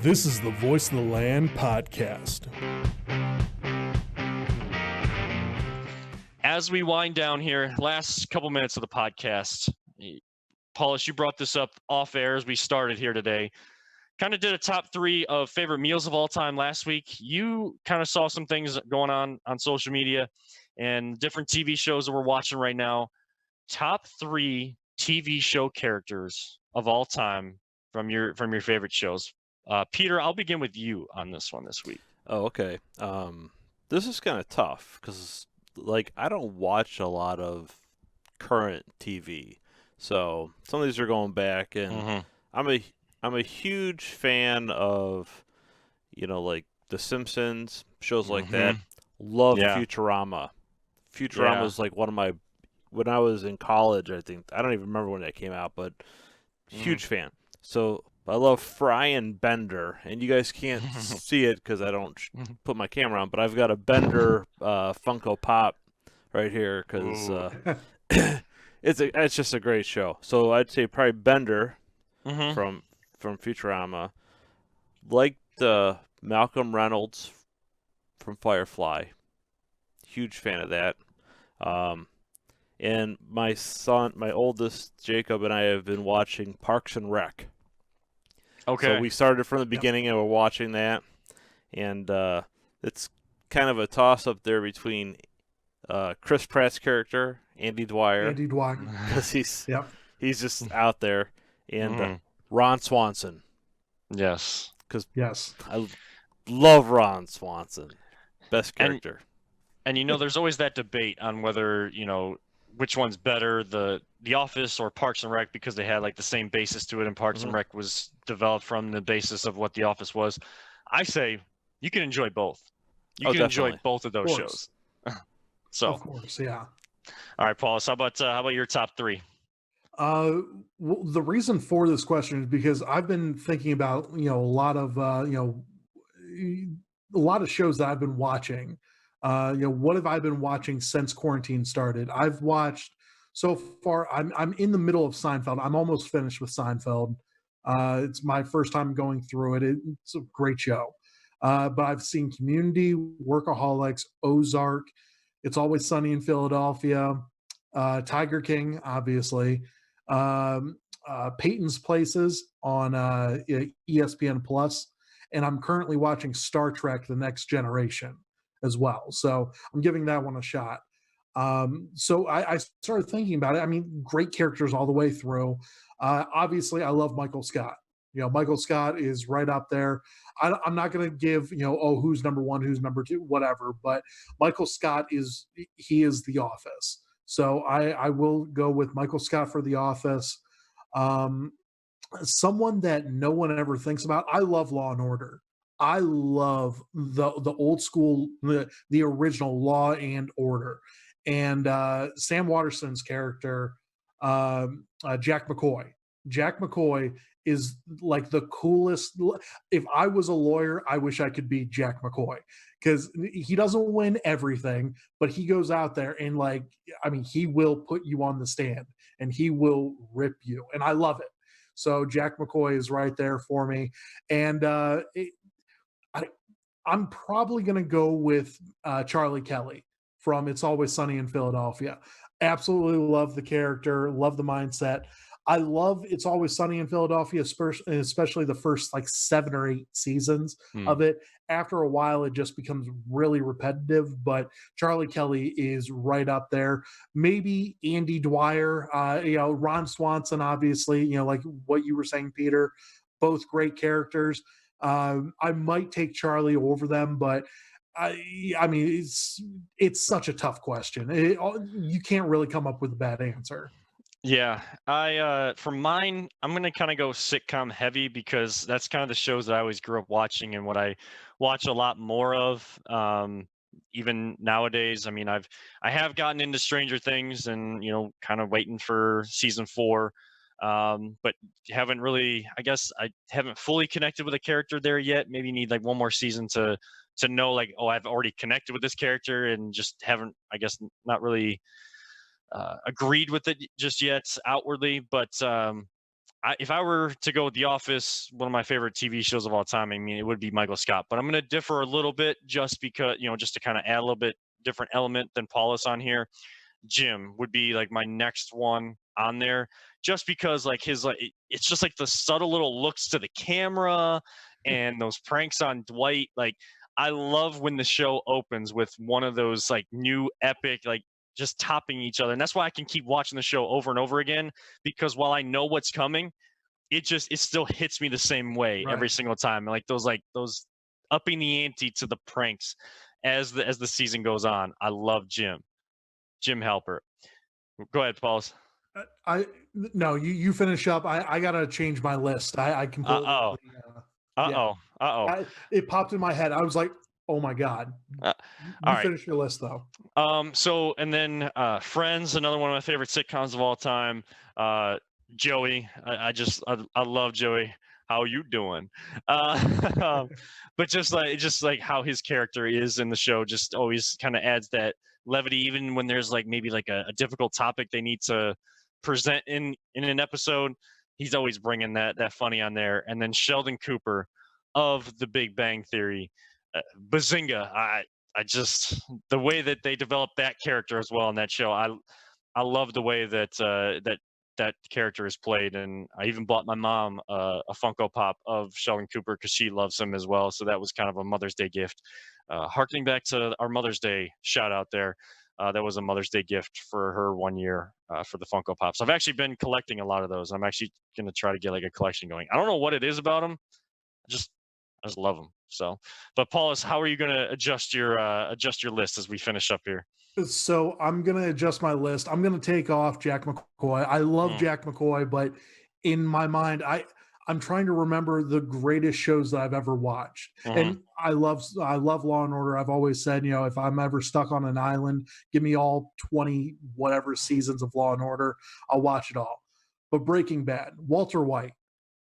This is the Voice of the Land podcast. As we wind down here, last couple minutes of the podcast, Paula, you brought this up off air as we started here today. Kind of did a top 3 of favorite meals of all time last week. You kind of saw some things going on social media and different TV shows that we're watching right now. Top 3 TV show characters of all time from your favorite shows. Peter, I'll begin with you on this one this week. Oh, okay. This is kind of tough because, I don't watch a lot of current TV, so some of these are going back, and I'm a huge fan of, The Simpsons, shows like that. Love Futurama. Futurama was like one of my, when I was in college, I don't even remember when that came out, but huge fan. So I love Fry and Bender, and you guys can't see it because I don't put my camera on, but I've got a Bender Funko Pop right here because it's just a great show. So I'd say probably Bender from Futurama. Liked Malcolm Reynolds from Firefly. Huge fan of that. And my oldest, Jacob, and I have been watching Parks and Rec. Okay. So we started from the beginning and we're watching that. And it's kind of a toss-up there between Chris Pratt's character, Andy Dwyer. Because he's just out there. And Ron Swanson. Yes. Because I love Ron Swanson. Best character. And there's always that debate on whether, which one's better, The Office or Parks and Rec, because they had the same basis to it, and Parks and Rec was developed from the basis of what The Office was. I say you can enjoy both. You can definitely enjoy both of those shows. So, of course, yeah. All right, Paul. So how about your top 3? Well, the reason for this question is because I've been thinking about a lot of shows that I've been watching. What have I been watching since quarantine started? I've watched so far. I'm in the middle of Seinfeld. I'm almost finished with Seinfeld. It's my first time going through it. It's a great show. But I've seen Community, Workaholics, Ozark, It's Always Sunny in Philadelphia, Tiger King, obviously, Peyton's Places on ESPN Plus, and I'm currently watching Star Trek: The Next Generation as well. So I'm giving that one a shot. So I started thinking about it. I mean, great characters all the way through. Obviously, I love Michael Scott. Michael Scott is right up there. I'm not going to give, who's number 1, who's number 2, whatever. But Michael Scott is The Office. So I will go with Michael Scott for The Office. Someone that no one ever thinks about. I love Law and Order. I love the old school, the original Law and Order, and Sam Waterston's character, Jack McCoy. Jack McCoy is like the coolest. If I was a lawyer, I wish I could be Jack McCoy, because he doesn't win everything, but he goes out there and he will put you on the stand and he will rip you, and I love it. So Jack McCoy is right there for me, and I'm probably going to go with Charlie Kelly from It's Always Sunny in Philadelphia. Absolutely love the character, love the mindset. I love It's Always Sunny in Philadelphia, especially the first 7 or 8 seasons of it. After a while, it just becomes really repetitive, but Charlie Kelly is right up there. Maybe Andy Dwyer, Ron Swanson, obviously, like what you were saying, Peter, both great characters. I might take Charlie over them, but I mean, it's such a tough question. You can't really come up with a bad answer. Yeah, for mine, I'm gonna kind of go sitcom heavy because that's kind of the shows that I always grew up watching and what I watch a lot more of. Even nowadays, I mean, I have gotten into Stranger Things and kind of waiting for season 4. But haven't really, I guess I haven't fully connected with a character there yet. Maybe need one more season to know I've already connected with this character, and just haven't, I guess, not really agreed with it just yet outwardly. But if I were to go with The Office, one of my favorite TV shows of all time, I mean, it would be Michael Scott. But I'm going to differ a little bit just because, just to kind of add a little bit different element than Paulus on here. Jim would be like my next one on there, just because like it's just like the subtle little looks to the camera and those pranks on Dwight. Like, I love when the show opens with one of those like new epic, like just topping each other. And that's why I can keep watching the show over and over again, because while I know what's coming, it still hits me the same way every single time. Like those upping the ante to the pranks as the season goes on. I love Jim Halpert. Go ahead, Paul. No, you finish up. I gotta change my list. I completely. It popped in my head. I was like, oh my god. You finish your list though. So and then Friends, another one of my favorite sitcoms of all time. Joey, I love Joey. How you doing? But just like how his character is in the show, just always kind of adds that levity, even when there's like maybe like a difficult topic they need to present in an episode. He's always bringing that funny on there. And then Sheldon Cooper of The Big Bang Theory, Bazinga. I just, the way that they developed that character as well in that show, I love the way that character is played. And I even bought my mom a Funko Pop of Sheldon Cooper because she loves him as well. So that was kind of a Mother's Day gift. Harkening back to our Mother's Day shout out there, that was a Mother's Day gift for her 1 year for the Funko Pops. I've actually been collecting a lot of those. I'm actually going to try to get like a collection going. I don't know what it is about them. I just love them. So, but Paulus, how are you going to adjust your list as we finish up here? So I'm going to adjust my list. I'm going to take off Jack McCoy. I love Jack McCoy, but in my mind, I'm trying to remember the greatest shows that I've ever watched. And I love Law and Order. I've always said, if I'm ever stuck on an island, give me all 20 whatever seasons of Law and Order. I'll watch it all. But Breaking Bad, Walter White,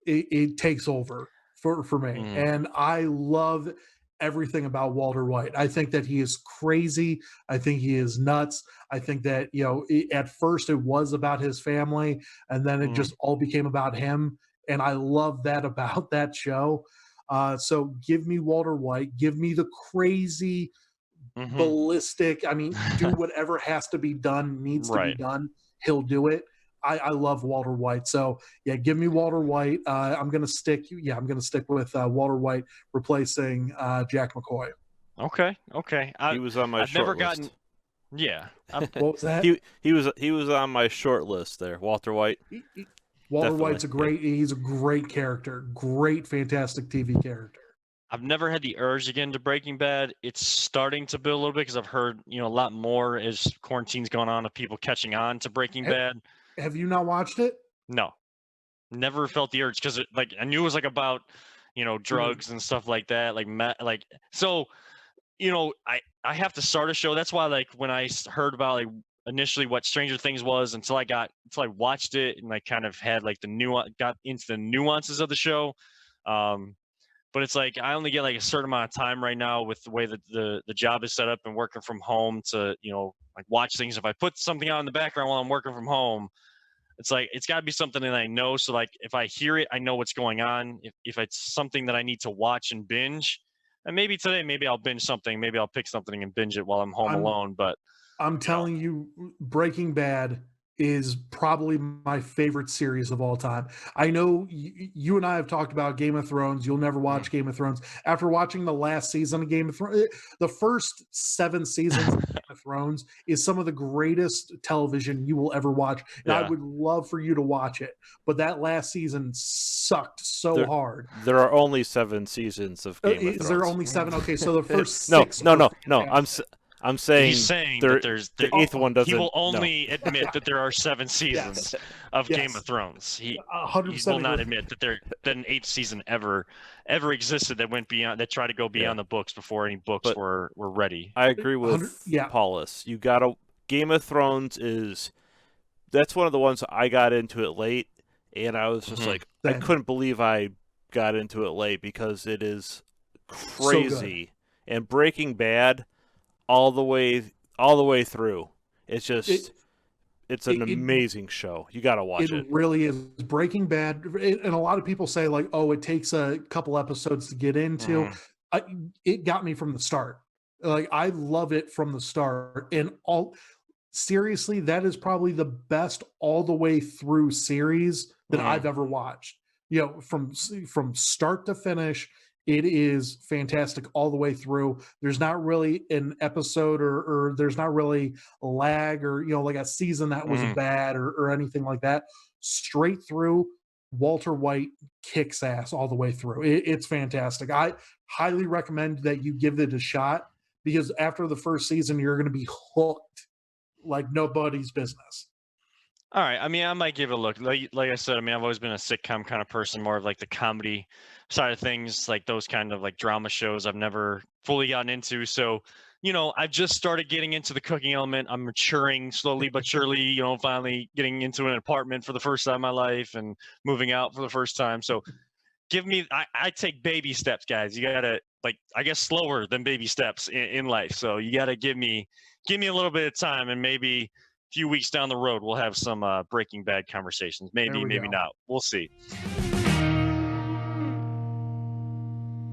it takes over for me. And I love everything about Walter White. I think that he is crazy. I think he is nuts. I think that, at first it was about his family, and then it just all became about him. And I love that about that show. So give me Walter White. Give me the crazy, ballistic. I mean, do whatever has to be done, needs to be done. He'll do it. I love Walter White. So yeah, give me Walter White. I'm gonna stick with Walter White replacing Jack McCoy. Okay. He was on my short list. Yeah. What was that? He was on my short list there. Walter White. Walter White's he's a great character. Great, fantastic TV character. I've never had the urge again to Breaking Bad. It's starting to build a little bit because I've heard, a lot more as quarantine's going on of people catching on to Breaking Bad. Have you not watched it? No. Never felt the urge because I knew it was like about, drugs and stuff like that. So, I have to start a show. That's why like when I heard about like initially what Stranger Things was until I watched it and I kind of had like got into the nuances of the show. But it's like I only get like a certain amount of time right now with the way that the job is set up and working from home to, like watch things. If I put something on in the background while I'm working from home, it's like it's got to be something that I know. So like if I hear it, I know what's going on. If it's something that I need to watch and binge, and maybe today, maybe I'll binge something. Maybe I'll pick something and binge it while I'm home alone. But I'm telling you, Breaking Bad is probably my favorite series of all time. I know you and I have talked about Game of Thrones. You'll never watch Game of Thrones. After watching the last season of Game of Thrones, the first 7 seasons of Game of Thrones is some of the greatest television you will ever watch. And I would love for you to watch it. But that last season sucked so hard. There are only 7 seasons of Game of Thrones. Is there only 7? Okay, so the first No. 6. I'm saying he's saying that there's the 8th one doesn't. He will only admit that there are 7 seasons of Game of Thrones. He 100% will not admit that an 8th season ever existed that went beyond, that tried to go beyond the books before any books were ready. I agree with Paulus. You gotta Game of Thrones that's one of the ones I got into it late, and I was just like, I couldn't believe I got into it late because it is crazy. So and Breaking Bad. All the way through. It's just It's an amazing show. You got to watch it. It really is. Breaking Bad, and a lot of people say like, "Oh, it takes a couple episodes to get into." It got me from the start. Like I love it from the start, and all seriously, that is probably the best all the way through series that I've ever watched. You know, from start to finish, it is fantastic all the way through. There's not really an episode or there's not really a lag or like a season that was bad or anything like that. Straight through, Walter White kicks ass all the way through. It's fantastic. I highly recommend that you give it a shot because after the first season, you're going to be hooked like nobody's business. All right. I mean, I might give it a look. Like I said, I mean, I've always been a sitcom kind of person, more of like the comedy side of things, like those kind of like drama shows I've never fully gotten into. So, I've just started getting into the cooking element. I'm maturing slowly but surely, finally getting into an apartment for the first time in my life and moving out for the first time. So I take baby steps, guys. You gotta I guess slower than baby steps in life. So you gotta give me a little bit of time, and maybe a few weeks down the road we'll have some Breaking Bad conversations. Maybe go. not. We'll see.